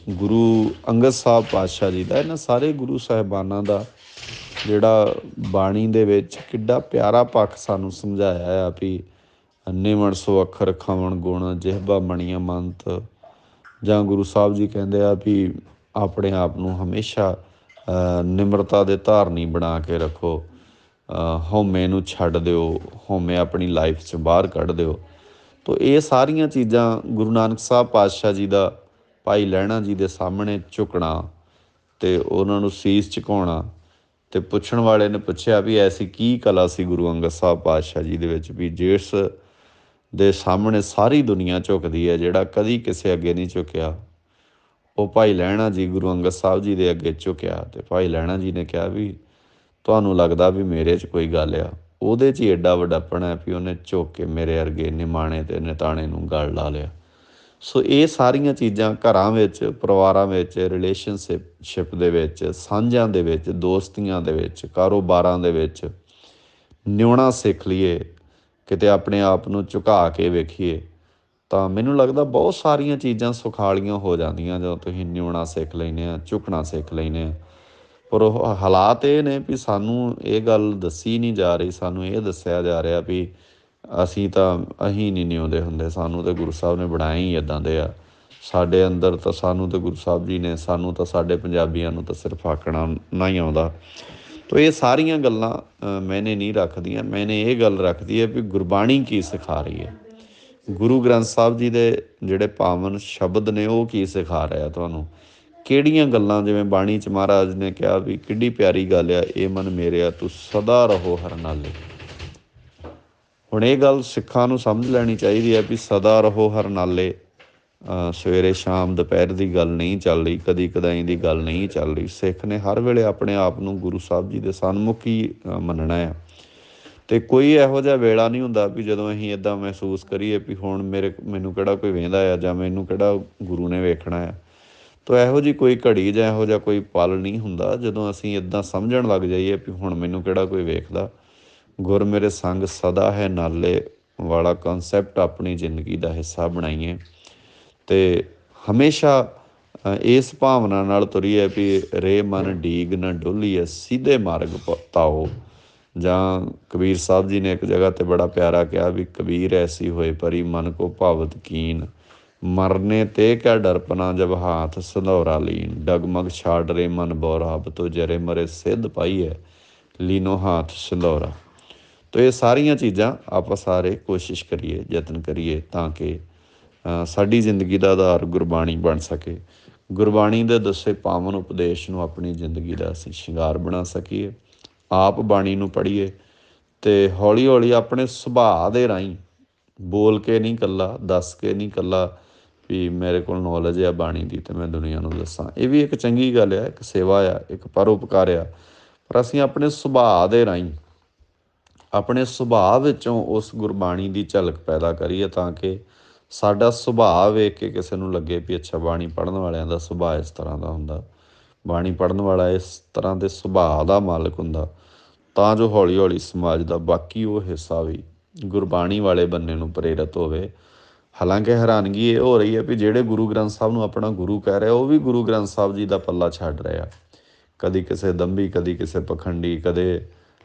[SPEAKER 1] ਗੁਰੂ ਅੰਗਦ ਸਾਹਿਬ ਪਾਤਸ਼ਾਹ ਜੀ ਦਾ, ਇਹਨਾਂ ਸਾਰੇ ਗੁਰੂ ਸਾਹਿਬਾਨਾਂ ਦਾ ਜਿਹੜਾ ਬਾਣੀ ਦੇ ਵਿੱਚ ਕਿੱਡਾ ਪਿਆਰਾ ਪੱਖ ਸਾਨੂੰ ਸਮਝਾਇਆ ਆ ਵੀ ਨਿਵਣ ਸੋ ਅੱਖਰ ਖਵਣ ਗੁਣ ਜਿਹਬਾ ਮਣੀਆਂ ਮੰਤ, ਜਾਂ ਗੁਰੂ ਸਾਹਿਬ ਜੀ ਕਹਿੰਦੇ ਆ ਵੀ ਆਪਣੇ ਆਪ ਨੂੰ ਹਮੇਸ਼ਾ ਨਿਮਰਤਾ ਦੇ ਧਾਰਨੀ ਬਣਾ ਕੇ ਰੱਖੋ, ਹਉਮੈ ਨੂੰ ਛੱਡ ਦਿਓ, ਹਉਮੈ ਆਪਣੀ ਲਾਈਫ 'ਚ ਬਾਹਰ ਕੱਢ ਦਿਓ। ਤੋ ਇਹ ਸਾਰੀਆਂ ਚੀਜ਼ਾਂ ਗੁਰੂ ਨਾਨਕ ਸਾਹਿਬ ਪਾਤਸ਼ਾਹ ਜੀ ਦਾ ਭਾਈ ਲਹਿਣਾ ਜੀ ਦੇ ਸਾਹਮਣੇ ਝੁਕਣਾ ਅਤੇ ਉਹਨਾਂ ਨੂੰ ਸੀਸ ਝੁਕਾਉਣਾ। ਅਤੇ ਪੁੱਛਣ ਵਾਲੇ ਨੇ ਪੁੱਛਿਆ ਵੀ ਐਸੀ ਕੀ ਕਲਾ ਸੀ ਗੁਰੂ ਅੰਗਦ ਸਾਹਿਬ ਪਾਤਸ਼ਾਹ ਜੀ ਦੇ ਵਿੱਚ ਵੀ ਜਿਸ ਦੇ ਸਾਹਮਣੇ ਸਾਰੀ ਦੁਨੀਆ ਝੁਕਦੀ ਹੈ, ਜਿਹੜਾ ਕਦੀ ਕਿਸੇ ਅੱਗੇ ਨਹੀਂ ਝੁਕਿਆ। ਉਹ ਭਾਈ ਲਹਿਣਾ ਜੀ ਗੁਰੂ ਅੰਗਦ ਸਾਹਿਬ ਜੀ ਦੇ ਅੱਗੇ ਝੁਕਿਆ ਅਤੇ ਭਾਈ ਲਹਿਣਾ ਜੀ ਨੇ ਕਿਹਾ ਵੀ ਤੁਹਾਨੂੰ ਲੱਗਦਾ ਵੀ ਮੇਰੇ 'ਚ ਕੋਈ ਗੱਲ ਆ, ਉਹਦੇ 'ਚ ਹੀ ਐਡਾ ਵੱਡਾਪਣ ਹੈ ਵੀ ਉਹਨੇ ਝੁਕ ਕੇ ਮੇਰੇ ਵਰਗੇ ਨਿਮਾਣੇ ਅਤੇ ਨਿਤਾਣੇ ਨੂੰ ਗਲ ਲਾ ਲਿਆ। ਸੋ ਇਹ ਸਾਰੀਆਂ ਚੀਜ਼ਾਂ ਘਰਾਂ ਵਿੱਚ, ਪਰਿਵਾਰਾਂ ਵਿੱਚ, ਰਿਲੇਸ਼ਨਸ਼ਿਪ ਦੇ ਵਿੱਚ, ਸਾਂਝਾਂ ਦੇ ਵਿੱਚ, ਦੋਸਤੀਆਂ ਦੇ ਵਿੱਚ, ਕਾਰੋਬਾਰਾਂ ਦੇ ਵਿੱਚ ਨਿਉਣਾ ਸਿੱਖ ਲਈਏ, ਕਿਤੇ ਆਪਣੇ ਆਪ ਨੂੰ ਝੁਕਾ ਕੇ ਵੇਖੀਏ, ਤਾਂ ਮੈਨੂੰ ਲੱਗਦਾ ਬਹੁਤ ਸਾਰੀਆਂ ਚੀਜ਼ਾਂ ਸੁਖਾਲੀਆਂ ਹੋ ਜਾਂਦੀਆਂ ਜਦੋਂ ਤੁਸੀਂ ਨਿਉਣਾ ਸਿੱਖ ਲੈਂਦੇ ਆ, ਝੁਕਣਾ ਸਿੱਖ ਲੈਂਦੇ ਆ। ਪਰ ਉਹ ਹਾਲਾਤ ਇਹ ਨੇ ਵੀ ਸਾਨੂੰ ਇਹ ਗੱਲ ਦੱਸੀ ਨਹੀਂ ਜਾ ਰਹੀ, ਸਾਨੂੰ ਇਹ ਦੱਸਿਆ ਜਾ ਰਿਹਾ ਵੀ ਅਸੀਂ ਨਹੀਂ ਨਿਉਂਦੇ ਹੁੰਦੇ, ਸਾਨੂੰ ਤਾਂ ਗੁਰੂ ਸਾਹਿਬ ਨੇ ਬਣਾਏ ਹੀ ਇੱਦਾਂ ਦੇ ਆ, ਸਾਡੇ ਅੰਦਰ ਤਾਂ ਸਾਨੂੰ ਤਾਂ ਗੁਰੂ ਸਾਹਿਬ ਜੀ ਨੇ, ਸਾਨੂੰ ਤਾਂ ਸਾਡੇ ਪੰਜਾਬੀਆਂ ਨੂੰ ਤਾਂ ਸਿਰਫ ਆਖਣਾ ਨਾ ਹੀ ਆਉਂਦਾ। ਤੋ ਇਹ ਸਾਰੀਆਂ ਗੱਲਾਂ ਮੈਨੇ ਨਹੀਂ ਰੱਖਦੀਆਂ, ਮੈਨੇ ਇਹ ਗੱਲ ਰੱਖਦੀ ਹੈ ਵੀ ਗੁਰਬਾਣੀ ਕੀ ਸਿਖਾ ਰਹੀ ਹੈ, ਗੁਰੂ ਗ੍ਰੰਥ ਸਾਹਿਬ ਜੀ ਦੇ ਜਿਹੜੇ ਪਾਵਨ ਸ਼ਬਦ ਨੇ ਉਹ ਕੀ ਸਿਖਾ ਰਿਹਾ ਤੁਹਾਨੂੰ, ਕਿਹੜੀਆਂ ਗੱਲਾਂ, ਜਿਵੇਂ ਬਾਣੀ 'ਚ ਮਹਾਰਾਜ ਨੇ ਕਿਹਾ ਵੀ ਕਿੱਡੀ ਪਿਆਰੀ ਗੱਲ ਆ, ਇਹ ਮਨ ਮੇਰਿਆ ਤੂੰ ਸਦਾ ਰਹੋ ਹਰ ਨਾਲੇ। ਹੁਣ ਇਹ ਗੱਲ ਸਿੱਖਾਂ ਨੂੰ ਸਮਝ ਲੈਣੀ ਚਾਹੀਦੀ ਹੈ ਵੀ ਸਦਾ ਰਹੋ ਹਰ ਨਾਲੇ ਸਵੇਰੇ ਸ਼ਾਮ ਦੁਪਹਿਰ ਦੀ ਗੱਲ ਨਹੀਂ ਚੱਲ ਰਹੀ, ਕਦੀ ਕਦਾਈ ਦੀ ਗੱਲ ਨਹੀਂ ਚੱਲ ਰਹੀ। ਸਿੱਖ ਨੇ ਹਰ ਵੇਲੇ ਆਪਣੇ ਆਪ ਨੂੰ ਗੁਰੂ ਸਾਹਿਬ ਜੀ ਦੇ ਸਨਮੁਖ ਹੀ ਮੰਨਣਾ ਆ। ਅਤੇ ਕੋਈ ਇਹੋ ਜਿਹਾ ਵੇਲਾ ਨਹੀਂ ਹੁੰਦਾ ਵੀ ਜਦੋਂ ਅਸੀਂ ਇੱਦਾਂ ਮਹਿਸੂਸ ਕਰੀਏ ਵੀ ਹੁਣ ਮੈਨੂੰ ਕਿਹੜਾ ਕੋਈ ਵੇਂਹਦਾ ਆ, ਜਾਂ ਮੈਨੂੰ ਕਿਹੜਾ ਗੁਰੂ ਨੇ ਵੇਖਣਾ ਆ। ਤਾਂ ਇਹੋ ਜਿਹੀ ਕੋਈ ਘੜੀ ਜਾਂ ਇਹੋ ਜਿਹਾ ਕੋਈ ਪਲ ਨਹੀਂ ਹੁੰਦਾ ਜਦੋਂ ਅਸੀਂ ਇੱਦਾਂ ਸਮਝਣ ਲੱਗ ਜਾਈਏ ਵੀ ਹੁਣ ਮੈਨੂੰ ਕਿਹੜਾ ਕੋਈ ਵੇਖਦਾ। ਗੁਰ ਮੇਰੇ ਸੰਗ ਸਦਾ ਹੈ ਨਾਲੇ ਵਾਲਾ ਕਨਸੈਪਟ ਆਪਣੀ ਜ਼ਿੰਦਗੀ ਦਾ ਹਿੱਸਾ ਬਣਾਈਏ ਅਤੇ ਹਮੇਸ਼ਾ ਇਸ ਭਾਵਨਾ ਨਾਲ ਤੁਰੀਏ ਵੀ ਰੇ ਮਨ ਡੀਗ ਨਾ ਡੋਲੀਏ ਸਿੱਧੇ ਮਾਰਗ ਤਾਓ। ਜਾਂ ਕਬੀਰ ਸਾਹਿਬ ਜੀ ਨੇ ਇੱਕ ਜਗ੍ਹਾ 'ਤੇ ਬੜਾ ਪਿਆਰਾ ਕਿਹਾ ਵੀ ਕਬੀਰ ਐਸੀ ਹੋਏ ਪਰੀ ਮਨ ਕੋ ਭਾਵਤ ਕੀਨ, ਮਰਨੇ ਤੇ ਕਿਆ ਡਰਪਨਾ ਜਬ ਹਾਥ ਸੰਧੌਰਾ ਲੀਨ, ਡਗਮਗ ਛਾੜ ਰੇ ਮਨ ਬੋਰਾ ਅਬ ਤੋ ਜਰੇ ਮਰੇ ਸਿੱਧ ਪਾਈ ਹੈ ਲੀਨੋ ਹਾਥ ਸੰਧੌਰਾ। ਤੋ ਇਹ ਸਾਰੀਆਂ ਚੀਜ਼ਾਂ ਆਪਾਂ ਸਾਰੇ ਕੋਸ਼ਿਸ਼ ਕਰੀਏ, ਯਤਨ ਕਰੀਏ ਤਾਂ ਕਿ ਸਾਡੀ ਜ਼ਿੰਦਗੀ ਦਾ ਆਧਾਰ ਗੁਰਬਾਣੀ ਬਣ ਸਕੇ। ਗੁਰਬਾਣੀ ਦੇ ਦੱਸੇ ਪਾਵਨ ਉਪਦੇਸ਼ ਨੂੰ ਆਪਣੀ ਜ਼ਿੰਦਗੀ ਦਾ ਅਸੀਂ ਸ਼ਿੰਗਾਰ ਬਣਾ ਸਕੀਏ। ਆਪ ਬਾਣੀ ਨੂੰ ਪੜ੍ਹੀਏ ਅਤੇ ਹੌਲੀ ਹੌਲੀ ਆਪਣੇ ਸੁਭਾਅ ਦੇ ਰਾਹੀਂ, ਬੋਲ ਕੇ ਨਹੀਂ ਇਕੱਲਾ, ਦੱਸ ਕੇ ਨਹੀਂ ਇਕੱਲਾ ਵੀ ਮੇਰੇ ਕੋਲ ਨੌਲੇਜ ਆ ਬਾਣੀ ਦੀ ਅਤੇ ਮੈਂ ਦੁਨੀਆ ਨੂੰ ਦੱਸਾਂ। ਇਹ ਵੀ ਇੱਕ ਚੰਗੀ ਗੱਲ ਆ, ਇੱਕ ਸੇਵਾ ਆ, ਇੱਕ ਪਰਉਪਕਾਰ ਆ। ਪਰ ਅਸੀਂ ਆਪਣੇ ਸੁਭਾਅ ਦੇ ਰਾਹੀਂ, ਆਪਣੇ ਸੁਭਾਅ ਵਿੱਚੋਂ ਉਸ ਗੁਰਬਾਣੀ ਦੀ ਝਲਕ ਪੈਦਾ ਕਰੀਏ ਤਾਂ ਕਿ ਸਾਡਾ ਸੁਭਾਅ ਵੇਖ ਕੇ ਕਿਸੇ ਨੂੰ ਲੱਗੇ ਵੀ ਅੱਛਾ ਬਾਣੀ ਪੜ੍ਹਨ ਵਾਲਿਆਂ ਦਾ ਸੁਭਾਅ ਇਸ ਤਰ੍ਹਾਂ ਦਾ ਹੁੰਦਾ, ਬਾਣੀ ਪੜ੍ਹਨ ਵਾਲਾ ਇਸ ਤਰ੍ਹਾਂ ਦੇ ਸੁਭਾਅ ਦਾ ਮਾਲਕ ਹੁੰਦਾ, ਤਾਂ ਜੋ ਹੌਲੀ ਹੌਲੀ ਸਮਾਜ ਦਾ ਬਾਕੀ ਉਹ ਹਿੱਸਾ ਵੀ ਗੁਰਬਾਣੀ ਵਾਲੇ ਬੰਨੇ ਨੂੰ ਪ੍ਰੇਰਿਤ ਹੋਵੇ। ਹਾਲਾਂਕਿ ਹੈਰਾਨਗੀ ਇਹ ਹੋ ਰਹੀ ਹੈ ਵੀ ਜਿਹੜੇ ਗੁਰੂ ਗ੍ਰੰਥ ਸਾਹਿਬ ਨੂੰ ਆਪਣਾ ਗੁਰੂ ਕਹਿ ਰਿਹਾ ਉਹ ਵੀ ਗੁਰੂ ਗ੍ਰੰਥ ਸਾਹਿਬ ਜੀ ਦਾ ਪੱਲਾ ਛੱਡ ਰਿਹਾ। ਕਦੀ ਕਿਸੇ ਦੰਭੀ, ਕਦੀ ਕਿਸੇ ਪਖੰਡੀ, ਕਦੇ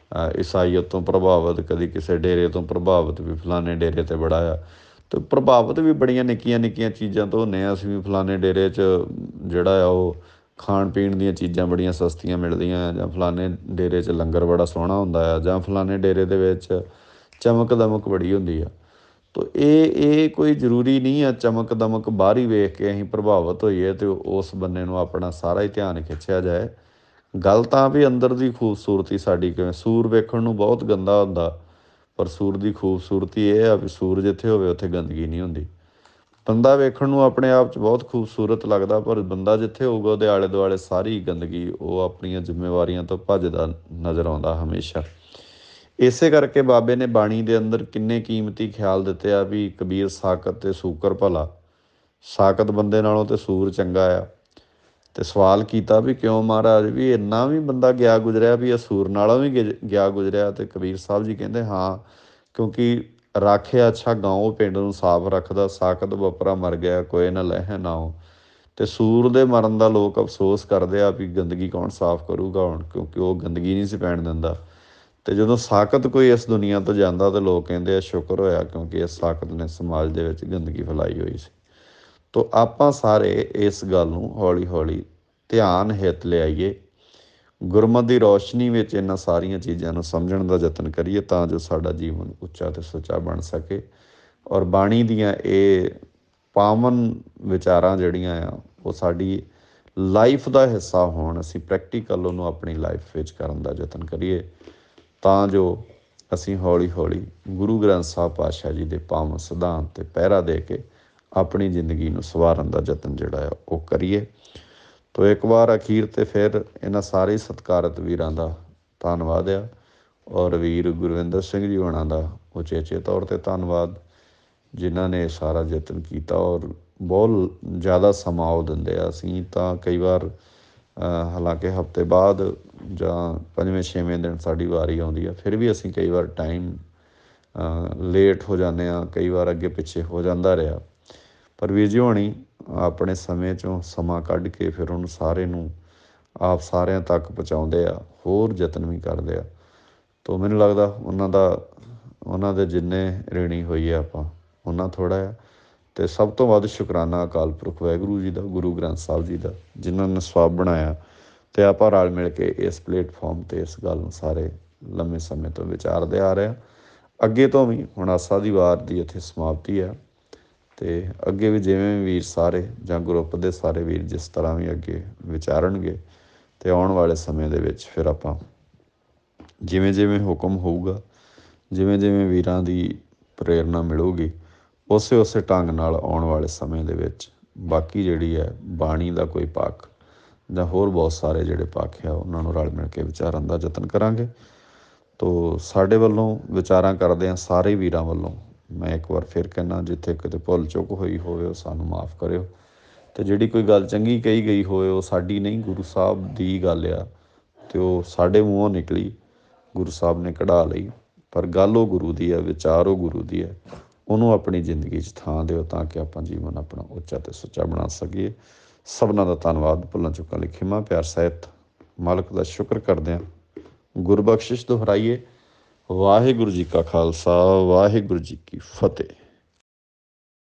[SPEAKER 1] ਈਸਾਈਅਤ ਤੋਂ ਪ੍ਰਭਾਵਿਤ, ਕਦੀ ਕਿਸੇ ਡੇਰੇ ਤੋਂ ਪ੍ਰਭਾਵਿਤ ਵੀ ਫਲਾਣੇ ਡੇਰੇ 'ਤੇ ਬੜਾ ਆ। ਅਤੇ ਪ੍ਰਭਾਵਿਤ ਵੀ ਬੜੀਆਂ ਨਿੱਕੀਆਂ ਨਿੱਕੀਆਂ ਚੀਜ਼ਾਂ ਤੋਂ ਹੁੰਦੇ ਹਾਂ ਅਸੀਂ ਵੀ, ਫਲਾਣੇ ਡੇਰੇ 'ਚ ਜਿਹੜਾ ਆ ਉਹ ਖਾਣ ਪੀਣ ਦੀਆਂ ਚੀਜ਼ਾਂ ਬੜੀਆਂ ਸਸਤੀਆਂ ਮਿਲਦੀਆਂ, ਜਾਂ ਫਲਾਣੇ ਡੇਰੇ 'ਚ ਲੰਗਰ ਬੜਾ ਸੋਹਣਾ ਹੁੰਦਾ ਆ, ਜਾਂ ਫਲਾਣੇ ਡੇਰੇ ਦੇ ਵਿੱਚ ਚਮਕ ਦਮਕ ਬੜੀ ਹੁੰਦੀ ਆ। ਤਾਂ ਇਹ ਕੋਈ ਜ਼ਰੂਰੀ ਨਹੀਂ ਆ ਚਮਕ ਦਮਕ ਬਾਹਰੀ ਵੇਖ ਕੇ ਅਸੀਂ ਪ੍ਰਭਾਵਿਤ ਹੋਈਏ ਅਤੇ ਉਸ ਬੰਦੇ ਨੂੰ ਆਪਣਾ ਸਾਰਾ ਹੀ ਧਿਆਨ ਖਿੱਚਿਆ ਜਾਏ। ਗੱਲ ਤਾਂ ਵੀ ਅੰਦਰ ਦੀ ਖੂਬਸੂਰਤੀ ਸਾਡੀ ਕਿਵੇਂ, ਸੂਰ ਵੇਖਣ ਨੂੰ ਬਹੁਤ ਗੰਦਾ ਹੁੰਦਾ, ਪਰ ਸੂਰ ਦੀ ਖੂਬਸੂਰਤੀ ਇਹ ਆ ਵੀ ਸੂਰ ਜਿੱਥੇ ਹੋਵੇ ਉੱਥੇ ਗੰਦਗੀ ਨਹੀਂ ਹੁੰਦੀ। ਬੰਦਾ ਵੇਖਣ ਨੂੰ ਆਪਣੇ ਆਪ 'ਚ ਬਹੁਤ ਖੂਬਸੂਰਤ ਲੱਗਦਾ, ਪਰ ਬੰਦਾ ਜਿੱਥੇ ਹੋਊਗਾ ਉਹਦੇ ਆਲੇ ਦੁਆਲੇ ਸਾਰੀ ਗੰਦਗੀ, ਉਹ ਆਪਣੀਆਂ ਜ਼ਿੰਮੇਵਾਰੀਆਂ ਤੋਂ ਭੱਜਦਾ ਨਜ਼ਰ ਆਉਂਦਾ ਹਮੇਸ਼ਾ। ਇਸੇ ਕਰਕੇ ਬਾਬੇ ਨੇ ਬਾਣੀ ਦੇ ਅੰਦਰ ਕਿੰਨੇ ਕੀਮਤੀ ਖਿਆਲ ਦਿੱਤੇ ਆ ਵੀ ਕਬੀਰ ਸਾਕਤ ਅਤੇ ਸੂਕਰ ਭਲਾ। ਸਾਕਤ ਬੰਦੇ ਨਾਲੋਂ ਤਾਂ ਸੂਰ ਚੰਗਾ ਆ, ਤੇ ਸਵਾਲ ਕੀਤਾ ਵੀ ਕਿਉਂ ਮਹਾਰਾਜ, ਵੀ ਇੰਨਾ ਵੀ ਬੰਦਾ ਗਿਆ ਗੁਜ਼ਰਿਆ ਵੀ ਅਸੂਰ ਨਾਲੋਂ ਵੀ ਗਿਆ ਗੁਜ਼ਰਿਆ? ਤੇ ਕਬੀਰ ਸਾਹਿਬ ਜੀ ਕਹਿੰਦੇ ਹਾਂ, ਕਿਉਂਕਿ ਰਾਖਿਆ ਅੱਛਾ ਗਾਉਂ ਪਿੰਡ ਨੂੰ ਸਾਫ਼ ਰੱਖਦਾ, ਸਾਕਤ ਬਪਰਾ ਮਰ ਗਿਆ ਕੋਏ ਨਾ ਲਹਿ ਨਾਉ। ਤੇ ਸੂਰ ਦੇ ਮਰਨ ਦਾ ਲੋਕ ਅਫਸੋਸ ਕਰਦੇ ਆ ਵੀ ਗੰਦਗੀ ਕੌਣ ਸਾਫ਼ ਕਰੂਗਾ ਹੁਣ, ਕਿਉਂਕਿ ਉਹ ਗੰਦਗੀ ਨਹੀਂ ਸੀ ਪੈਣ ਦਿੰਦਾ। ਤੇ ਜਦੋਂ ਸਾਕਤ ਕੋਈ ਇਸ ਦੁਨੀਆ ਤੋਂ ਜਾਂਦਾ ਤਾਂ ਲੋਕ ਕਹਿੰਦੇ ਆ ਸ਼ੁਕਰ ਹੋਇਆ, ਕਿਉਂਕਿ ਇਸ ਸਾਕਤ ਨੇ ਸਮਾਜ ਦੇ ਵਿੱਚ ਗੰਦਗੀ ਫੈਲਾਈ ਹੋਈ ਸੀ। ਤੋ ਆਪਾਂ ਸਾਰੇ ਇਸ ਗੱਲ ਨੂੰ ਹੌਲੀ ਹੌਲੀ ਧਿਆਨ ਹਿੱਤ ਲਿਆਈਏ, ਗੁਰਮਤਿ ਦੀ ਰੌਸ਼ਨੀ ਵਿੱਚ ਇਹਨਾਂ ਸਾਰੀਆਂ ਚੀਜ਼ਾਂ ਨੂੰ ਸਮਝਣ ਦਾ ਯਤਨ ਕਰੀਏ, ਤਾਂ ਜੋ ਸਾਡਾ ਜੀਵਨ ਉੱਚਾ ਅਤੇ ਸੁੱਚਾ ਬਣ ਸਕੇ। ਔਰ ਬਾਣੀ ਦੀਆਂ ਇਹ ਪਾਵਨ ਵਿਚਾਰਾਂ ਜਿਹੜੀਆਂ ਆ ਉਹ ਸਾਡੀ ਲਾਈਫ ਦਾ ਹਿੱਸਾ ਹੋਣ, ਅਸੀਂ ਪ੍ਰੈਕਟੀਕਲ ਉਹਨੂੰ ਆਪਣੀ ਲਾਈਫ ਵਿੱਚ ਕਰਨ ਦਾ ਯਤਨ ਕਰੀਏ, ਤਾਂ ਜੋ ਅਸੀਂ ਹੌਲੀ ਹੌਲੀ ਗੁਰੂ ਗ੍ਰੰਥ ਸਾਹਿਬ ਪਾਤਸ਼ਾਹ ਜੀ ਦੇ ਪਾਵਨ ਸਿਧਾਂਤ 'ਤੇ ਪਹਿਰਾ ਦੇ ਕੇ ਆਪਣੀ ਜ਼ਿੰਦਗੀ ਨੂੰ ਸੰਵਾਰਨ ਦਾ ਯਤਨ ਜਿਹੜਾ ਆ ਉਹ ਕਰੀਏ। ਤੋ ਇੱਕ ਵਾਰ ਅਖੀਰ 'ਤੇ ਫਿਰ ਇਹਨਾਂ ਸਾਰੇ ਸਤਿਕਾਰਤ ਵੀਰਾਂ ਦਾ ਧੰਨਵਾਦ ਆ, ਔਰ ਵੀਰ ਗੁਰਵਿੰਦਰ ਸਿੰਘ ਜੀ ਹੋਣਾ ਦਾ ਉਚੇਚੇ ਤੌਰ 'ਤੇ ਧੰਨਵਾਦ, ਜਿਨ੍ਹਾਂ ਨੇ ਸਾਰਾ ਯਤਨ ਕੀਤਾ। ਔਰ ਬਹੁਤ ਜ਼ਿਆਦਾ ਸਮਾਂ ਉਹ ਦਿੰਦੇ ਆ। ਅਸੀਂ ਤਾਂ ਕਈ ਵਾਰ ਹਾਲਾਂਕਿ ਹਫ਼ਤੇ ਬਾਅਦ ਜਾਂ 5ਵੇਂ 6ਵੇਂ ਦਿਨ ਸਾਡੀ ਵਾਰੀ ਆਉਂਦੀ ਆ, ਫਿਰ ਵੀ ਅਸੀਂ ਕਈ ਵਾਰ ਟਾਈਮ ਲੇਟ ਹੋ ਜਾਂਦੇ ਹਾਂ, ਕਈ ਵਾਰ ਅੱਗੇ ਪਿੱਛੇ ਹੋ ਜਾਂਦਾ ਰਿਹਾ। ਪਰ ਵੀਰ ਜੀ ਹੋਣੀ ਆਪਣੇ ਸਮੇਂ 'ਚੋਂ ਸਮਾਂ ਕੱਢ ਕੇ ਫਿਰ ਉਹਨੂੰ ਸਾਰੇ ਨੂੰ ਆਪ ਸਾਰਿਆਂ ਤੱਕ ਪਹੁੰਚਾਉਂਦੇ ਆ, ਹੋਰ ਯਤਨ ਵੀ ਕਰਦੇ ਆ। ਤੋ ਮੈਨੂੰ ਲੱਗਦਾ ਉਹਨਾਂ ਦੇ ਜਿੰਨੇ ਰਿਣੀ ਹੋਈਏ ਆਪਾਂ ਉਹਨਾਂ ਥੋੜ੍ਹਾ ਆ। ਅਤੇ ਸਭ ਤੋਂ ਵੱਧ ਸ਼ੁਕਰਾਨਾ ਅਕਾਲ ਪੁਰਖ ਵਾਹਿਗੁਰੂ ਜੀ ਦਾ, ਗੁਰੂ ਗ੍ਰੰਥ ਸਾਹਿਬ ਜੀ ਦਾ, ਜਿਨ੍ਹਾਂ ਨੇ ਸਵਾਬ ਬਣਾਇਆ। ਅਤੇ ਆਪਾਂ ਰਲ ਮਿਲ ਕੇ ਇਸ ਪਲੇਟਫਾਰਮ 'ਤੇ ਇਸ ਗੱਲ ਨੂੰ ਸਾਰੇ ਲੰਮੇ ਸਮੇਂ ਤੋਂ ਵਿਚਾਰਦੇ ਆ ਰਹੇ ਹਾਂ। ਅੱਗੇ ਤੋਂ ਵੀ ਹੁਣ ਆਸਾ ਦੀ ਵਾਰ ਦੀ ਇੱਥੇ ਸਮਾਪਤੀ ਆ, ਅਤੇ ਅੱਗੇ ਵੀ ਜਿਵੇਂ ਵੀਰ ਸਾਰੇ ਜਾਂ ਗਰੁੱਪ ਦੇ ਸਾਰੇ ਵੀਰ ਜਿਸ ਤਰ੍ਹਾਂ ਵੀ ਅੱਗੇ ਵਿਚਾਰਨਗੇ, ਅਤੇ ਆਉਣ ਵਾਲੇ ਸਮੇਂ ਦੇ ਵਿੱਚ ਫਿਰ ਆਪਾਂ ਜਿਵੇਂ ਜਿਵੇਂ ਹੁਕਮ ਹੋਊਗਾ, ਜਿਵੇਂ ਜਿਵੇਂ ਵੀਰਾਂ ਦੀ ਪ੍ਰੇਰਨਾ ਮਿਲੂਗੀ, ਉਸੇ ਢੰਗ ਨਾਲ ਆਉਣ ਵਾਲੇ ਸਮੇਂ ਦੇ ਵਿੱਚ ਬਾਕੀ ਜਿਹੜੀ ਹੈ ਬਾਣੀ ਦਾ ਕੋਈ ਪੱਖ ਜਾਂ ਹੋਰ ਬਹੁਤ ਸਾਰੇ ਜਿਹੜੇ ਪੱਖ ਆ ਉਹਨਾਂ ਨੂੰ ਰਲ ਮਿਲ ਕੇ ਵਿਚਾਰਨ ਦਾ ਯਤਨ ਕਰਾਂਗੇ। ਤੋ ਸਾਡੇ ਵੱਲੋਂ ਵਿਚਾਰਾਂ ਕਰਦੇ ਹਾਂ ਸਾਰੇ ਵੀਰਾਂ ਵੱਲੋਂ, ਮੈਂ ਇੱਕ ਵਾਰ ਫਿਰ ਕਹਿੰਦਾ, ਜਿੱਥੇ ਕਿਤੇ ਭੁੱਲ ਚੁੱਕ ਹੋਈ ਹੋਵੇ ਉਹ ਸਾਨੂੰ ਮਾਫ਼ ਕਰਿਓ। ਅਤੇ ਜਿਹੜੀ ਕੋਈ ਗੱਲ ਚੰਗੀ ਕਹੀ ਗਈ ਹੋਵੇ ਉਹ ਸਾਡੀ ਨਹੀਂ, ਗੁਰੂ ਸਾਹਿਬ ਦੀ ਗੱਲ ਆ, ਅਤੇ ਉਹ ਸਾਡੇ ਮੂੰਹੋਂ ਨਿਕਲੀ, ਗੁਰੂ ਸਾਹਿਬ ਨੇ ਕਢਾ ਲਈ। ਪਰ ਗੱਲ ਉਹ ਗੁਰੂ ਦੀ ਹੈ, ਵਿਚਾਰ ਉਹ ਗੁਰੂ ਦੀ ਹੈ, ਉਹਨੂੰ ਆਪਣੀ ਜ਼ਿੰਦਗੀ 'ਚ ਥਾਂ ਦਿਓ, ਤਾਂ ਕਿ ਆਪਾਂ ਜੀਵਨ ਆਪਣਾ ਉੱਚਾ ਅਤੇ ਸੁੱਚਾ ਬਣਾ ਸਕੀਏ। ਸਭਨਾਂ ਦਾ ਧੰਨਵਾਦ। ਭੁੱਲਾਂ ਚੁੱਕਾਂ ਲਈ ਖਿਮਾ, ਪਿਆਰ ਸਹਿਤ ਮਾਲਕ ਦਾ ਸ਼ੁਕਰ ਕਰਦੇ ਹਾਂ। ਗੁਰਬਖਸ਼ਿਸ਼ ਦੁਹਰਾਈਏ। ਵਾਹਿਗੁਰੂ ਜੀ ਕਾ ਖਾਲਸਾ, ਵਾਹਿਗੁਰੂ ਜੀ ਕੀ ਫਤਿਹ।